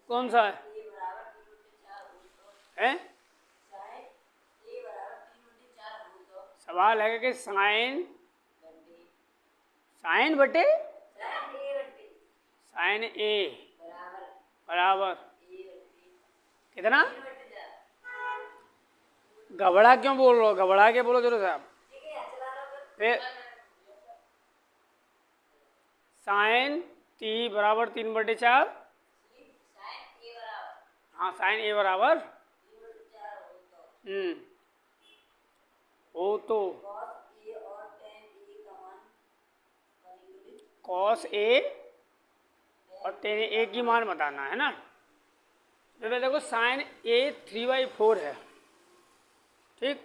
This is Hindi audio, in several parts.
कौन सा है? सवाल है कि साइन बटे साइन ए बराबर कितना? घबरा क्यों बोल रहे हो? घबरा के बोलो जरूर साहब। फिर साइन टी बराबर 3/4। हाँ साइन ए बराबर हो तो कॉस ए और टेन ए की मान बताना है ना। तो देखो साइन ए 3/4 है, ठीक।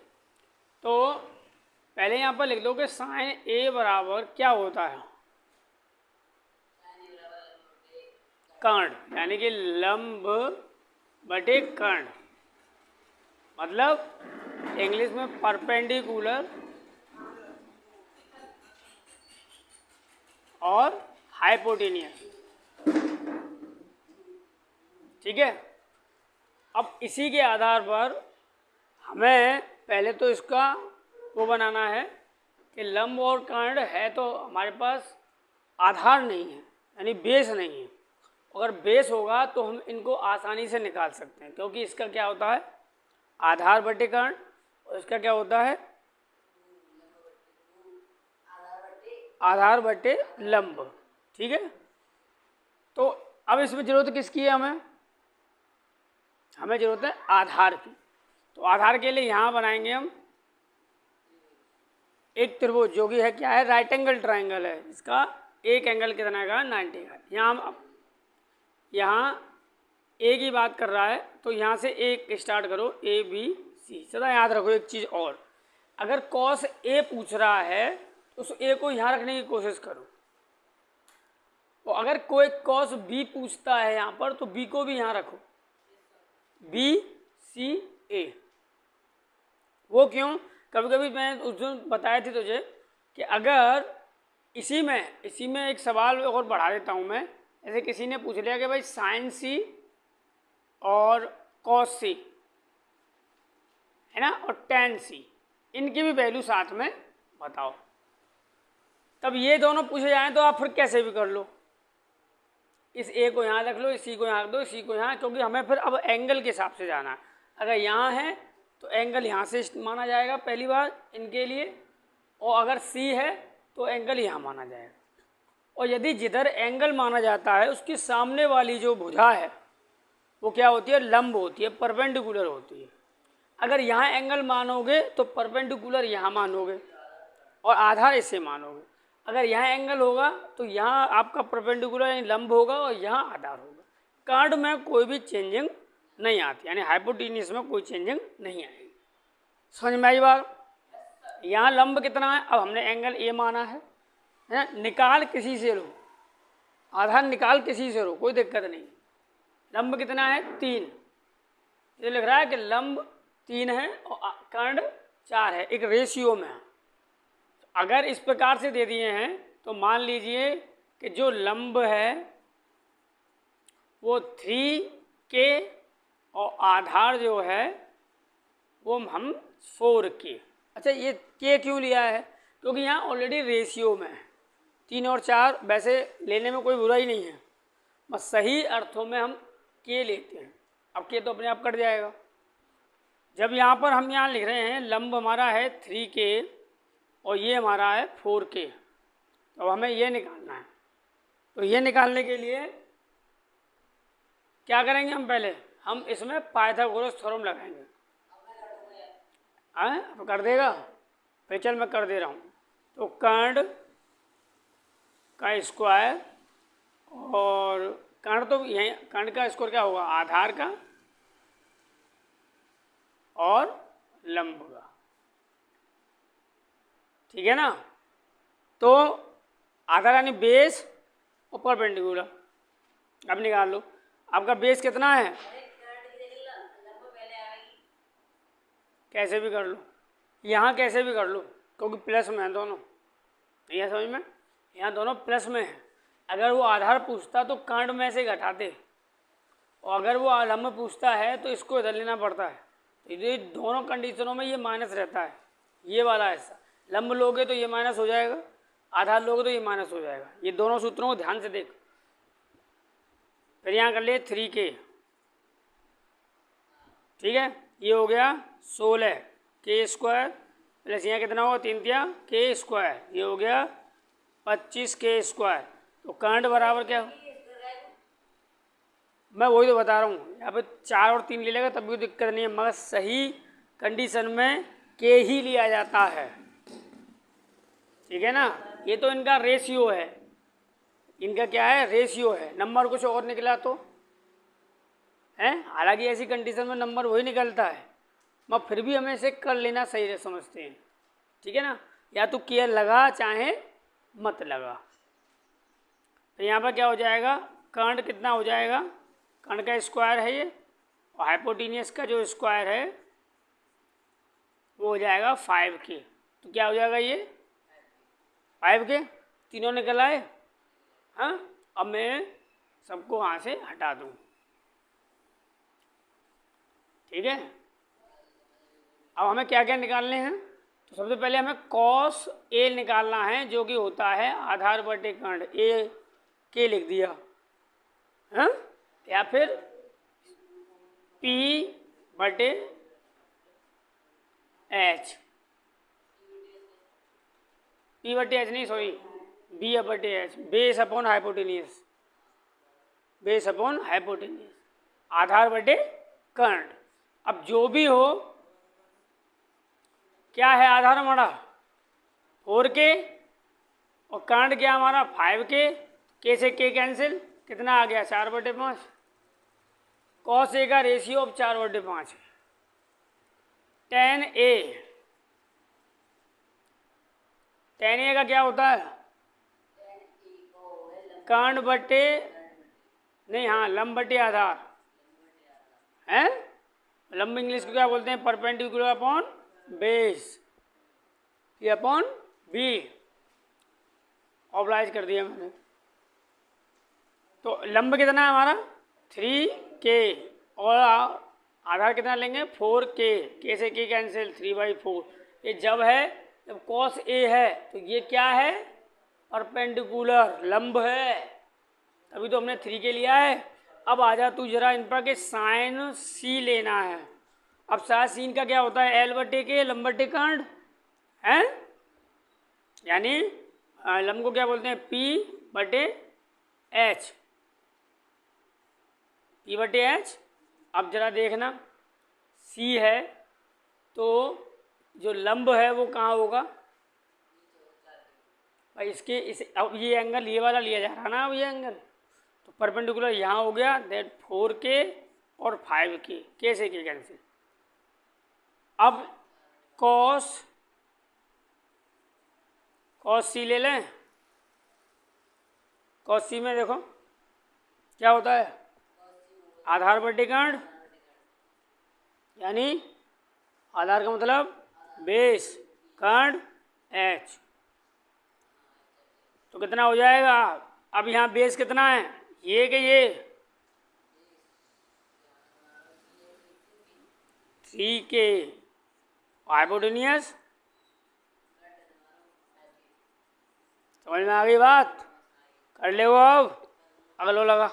तो पहले यहाँ पर लिख दो कि साइन ए बराबर क्या होता है? कर्ण, यानी कि लंब बटे कर्ण, मतलब इंग्लिश में परपेंडिकुलर और हाइपोटेनियस, ठीक है। अब इसी के आधार पर हमें पहले तो इसका वो बनाना है कि लंब और कर्ण है तो हमारे पास आधार नहीं है, यानी बेस नहीं है। अगर बेस होगा तो हम इनको आसानी से निकाल सकते हैं, क्योंकि इसका क्या होता है? आधार बटे कर्ण, और इसका क्या होता है? आधार बटे लंब, ठीक है। तो अब इसमें जरूरत किसकी है? हमें जरूरत है आधार की। तो आधार के लिए यहाँ बनाएंगे हम एक त्रिभुज, जो कि है क्या है? राइट एंगल ट्राइंगल है। इसका एक एंगल कितना का? 90 का। यहाँ ए की बात कर रहा है तो यहाँ से एक स्टार्ट करो, ए बी सी। सदा याद रखो एक चीज़ और, अगर कॉस ए पूछ रहा है तो उस ए को यहाँ रखने की कोशिश करो, और अगर कोई कॉस बी पूछता है यहाँ पर तो बी को भी यहाँ रखो, बी सी ए। वो क्यों? कभी कभी मैं उस दिन बताया थी तुझे कि अगर इसी में एक सवाल और बढ़ा देता हूँ मैं। ऐसे किसी ने पूछ लिया कि भाई साइन सी और कॉस सी है ना, और टेन सी, इनकी भी वैल्यू साथ में बताओ। तब ये दोनों पूछे जाएं तो आप फिर कैसे भी कर लो, इस ए को यहाँ रख लो, इसी को यहाँ रख दो, इसी को यहाँ, क्योंकि हमें फिर अब एंगल के हिसाब से जाना है। अगर यहाँ है तो एंगल यहाँ से माना जाएगा पहली बार इनके लिए, और अगर सी है तो एंगल यहाँ माना जाएगा। और यदि जिधर एंगल माना जाता है उसकी सामने वाली जो भुजा है वो क्या होती है? लंब होती है, परपेंडिकुलर होती है। अगर यहाँ एंगल मानोगे तो परपेंडिकुलर यहाँ मानोगे और आधार इसे मानोगे। अगर यहाँ एंगल होगा तो यहाँ आपका परपेंडिकुलर यानी लंब होगा और यहाँ आधार होगा। कर्ण में कोई भी चेंजिंग नहीं आती, यानी हाइपोटेन्यूस में कोई चेंजिंग नहीं आएगी। समझ में आई बात? यहाँ लंब कितना है? अब हमने एंगल ए माना है ना, निकाल किसी से लो, आधार निकाल किसी से लो, कोई दिक्कत नहीं। लंब कितना है? 3। ये लिख रहा है कि लंब 3 है और कर्ण 4 है, एक रेशियो में है। अगर इस प्रकार से दे दिए हैं तो मान लीजिए कि जो लंब है वो 3K और आधार जो है वो हम 4K। अच्छा, ये K क्यों लिया है? क्योंकि यहाँ ऑलरेडी रेशियो में है। 3 और 4 वैसे लेने में कोई बुराई नहीं है, बस सही अर्थों में हम K लेते हैं। अब K तो अपने आप कट जाएगा। जब यहाँ पर हम यहाँ लिख रहे हैं लंब हमारा है 3K और ये हमारा है 4K, तो हमें ये निकालना है। तो ये निकालने के लिए क्या करेंगे? हम इसमें पाइथागोरस थ्योरम लगाएंगे। अब कर देगा? फिर चल मैं कर दे रहा हूँ। तो कर्ण का स्क्वायर, और कर्ण तो यही, कर्ण का स्क्वायर क्या होगा? आधार का और लंब का, ठीक है ना। तो आधार यानी बेस और परपेंडिकुलर। अब निकाल लो आपका बेस कितना है। कैसे भी कर लो, यहाँ कैसे भी कर लो, क्योंकि प्लस में है दोनों। यह समझ में, यहाँ दोनों प्लस में है। अगर वो आधार पूछता तो कर्ण में से घटाते और अगर वो लंब पूछता है तो इसको इधर लेना पड़ता है। तो ये दोनों कंडीशनों में ये माइनस रहता है, ये वाला हिस्सा। लंब लोगे तो ये माइनस हो जाएगा, आधार लोगे तो ये माइनस हो जाएगा। ये दोनों सूत्रों को ध्यान से देख। फिर यहाँ कर ले 3k, ठीक है। ये हो गया 16 k स्क्वायर प्लस यहाँ कितना होगा 3 तिया k स्क्वायर, ये हो गया 25 k स्क्वायर। तो करंट बराबर क्या, मैं वही तो बता रहा हूँ। यहाँ पे 4 और 3 ले लेगा तब भी दिक्कत नहीं है, मगर सही कंडीशन में k ही लिया जाता है, ठीक है ना। ये तो इनका रेशियो है, इनका क्या है, रेशियो है। नंबर कुछ और निकला तो है, हालांकि ऐसी कंडीशन में नंबर वही निकलता है, मगर फिर भी हमें इसे कर लेना सही समझते हैं, ठीक है ना। या तो केयर लगा चाहे मत लगा। तो यहाँ पर क्या हो जाएगा, करंट कितना हो जाएगा, करंट का स्क्वायर है ये, और हाइपोटेनियस का जो स्क्वायर है वो हो जाएगा 5k। तो क्या हो जाएगा ये 5k, तीनों निकल आए। हाँ, अब मैं सबको वहाँ से हटा दूँ, ठीक है। अब हमें क्या क्या निकालने हैं, तो सबसे पहले हमें कॉस ए निकालना है, जो कि होता है आधार बटे करंट। ए के लिख दिया, हाँ, या फिर पी बटे एच, पी बटे एच नहीं, सॉरी, बी बटे H, base upon hypotenuse, base upon hypotenuse, आधार बटे करंट। अब जो भी हो, क्या है आधार हमारा 4k और करंट क्या हमारा 5k, के से के कैंसिल, कितना आ गया 4/5। कॉस ए का रेशियो अब 4/5 है। tan ए का क्या होता है, करंट बटे नहीं, हाँ, लंब बटे आधार है। लंब इंग्लिश को क्या बोलते हैं, परपेंडिकुलर अपॉन बेस, ये अपॉन बी, ऑब्लाइज कर दिया मैंने। तो लंब कितना है हमारा 3k और आधार कितना लेंगे 4k, के से के कैंसिल, 3/4। ये जब है, जब कॉस ए है तो ये क्या है, परपेंडिकुलर लंब है, तभी तो हमने 3k लिया है। अब आ जा तू जरा इन पर के साइन सी लेना है। अब साइन सीन का क्या होता है, L/K लंब बटे करंट है, यानी लंब को क्या बोलते हैं P/H, P/H। अब जरा देखना, C है तो जो लंब है वो कहाँ होगा भाई, इसके इस, अब ये एंगल ये वाला लिया जा रहा है ना, अब ये एंगल तो परपेंडिकुलर यहाँ हो गया, दैट 4k और 5k, के से के कैंसिल। अब कॉस सी ले लें। कॉस सी में देखो क्या होता है, आधार बटे करंट, यानी आधार का मतलब बेस, करंट एच। तो कितना हो जाएगा, अब यहाँ बेस कितना है, ये कि ये 3k, हाइपोटेनियस। समझ में आ गई बात, कर ले वो अब अगलो लगा।